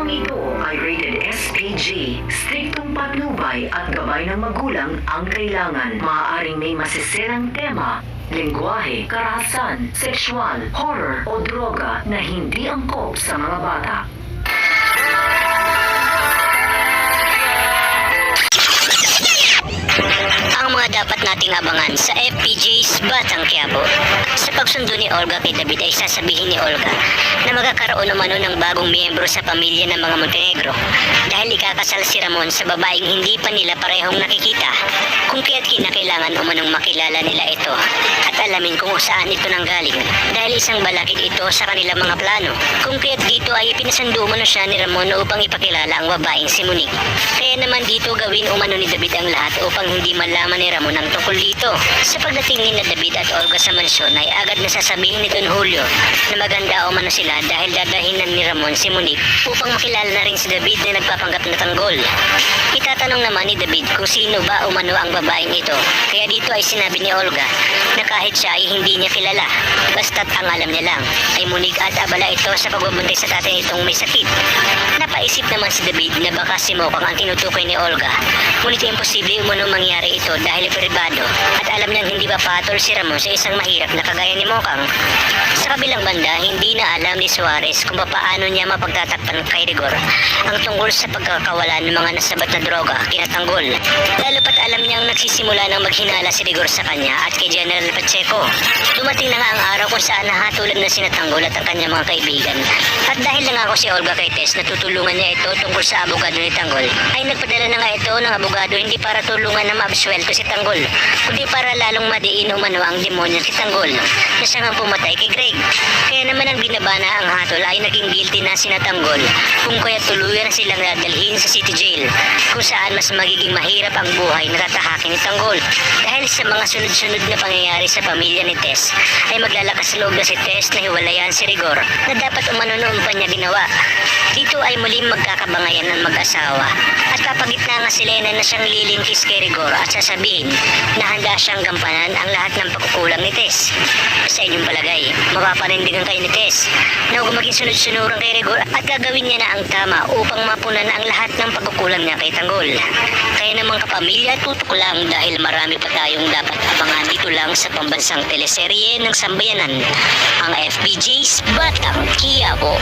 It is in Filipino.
Programang ito ay rated SPG, striktong patnubay at gabay ng magulang ang kailangan. Maaaring may masisirang tema, lengguwahe, karahasan, sexual, horror o droga na hindi angkop sa mga bata. Ang mga dapat nating abangan sa FPJ's Batang Quiapo. Sa pagsundo ni Olga kay David ay sasabihin ni Olga na magkakaroon umano ng bagong miyembro sa pamilya ng mga Montenegro dahil ikakasal si Ramon sa babaeng hindi pa nila parehong nakikita, kung kaya't kinakailangan umanong makilala nila ito at alamin kung saan ito nanggaling dahil isang balakid ito sa kanilang mga plano, kung kaya't dito ay pinasando umano siya ni Ramon upang ipakilala ang babaeng si Monique. Kaya naman dito gawin umano ni David ang lahat upang hindi malaman ni Ramon ang tungkol dito. Sa pagdating ni David at Olga sa mansyon ay agad nasasabihin ni Don Julio na maganda umano sila dahil dadahinan ni Ramon si Monique upang makilala na rin si David na nagpapanggap na tanggol. Itatanong naman ni David kung sino ba umano ang babaeng ito. Kaya dito ay sinabi ni Olga na kahit siya ay hindi niya kilala, basta't ang alam niya lang ay Monique at abala ito sa pagbubuntis sa tatay nitong may sakit. Napaisip naman si David na baka si Mokang ang tinutukoy ni Olga, ngunit imposible umano mangyari ito dahil pribado at alam niyang hindi ba patol si Ramon sa isang mahirap na kagaya ni Mokang. Sa kabilang banda, hindi na alam ni Suarez kung paano niya mapagtatakpan kay Rigor ang tungkol sa pagkakawala ng mga nasabat na droga kinatanggol. Lalo pat alam niyang nagsisimula ng maghinala si Rigor sa kanya at kay General Pacheco. Dumating na nga ang araw kung saan nahatulan na sinatanggol at ang kanyang mga kaibigan. At dahil nangako si Olga kay Tess na tutulungan niya ito tungkol sa abogado ni Tanggol, ay nagpadala na nga ito ng abogado hindi para tulungan na maabsuelto si Tanggol, kundi para lalong madiin umano ang demonyo si Tanggol na siya nga pumatay kay Greg. Kaya naman ang binabana ang hatol ay naging guilty na si Tanggol, kung kaya tuluyan na silang dadalhin sa city jail, kung saan mas magiging mahirap ang buhay na tatahakin ni Tanggol. Dahil sa mga sunod-sunod na pangyayari sa pamilya ni Tess, ay maglalakas loob na si Tess na hiwalayan si Rigor na dapat umano noon pa niya ginawa. Dito ay muling magkakabangayan ng mag-asawa at papagitna nga si Lena na siyang lilingkis kay Rigor at sasabihin na handa siyang gampanan ang lahat ng pagkukulang ni Tess. Sa inyong palagay, mapapanindigan kayo ni Tess na huwag maging sunod-sunuran kay Rigor at gagawin niya na ang tama upang mapunan ang lahat ng pagkukulang niya kay Tanggol. Kaya naman kapamilya, tutok lang dahil marami pa tayong dapat abangan dito lang sa pambansang teleserye ng sambayanan, ang FPJ's Batang Quiapo.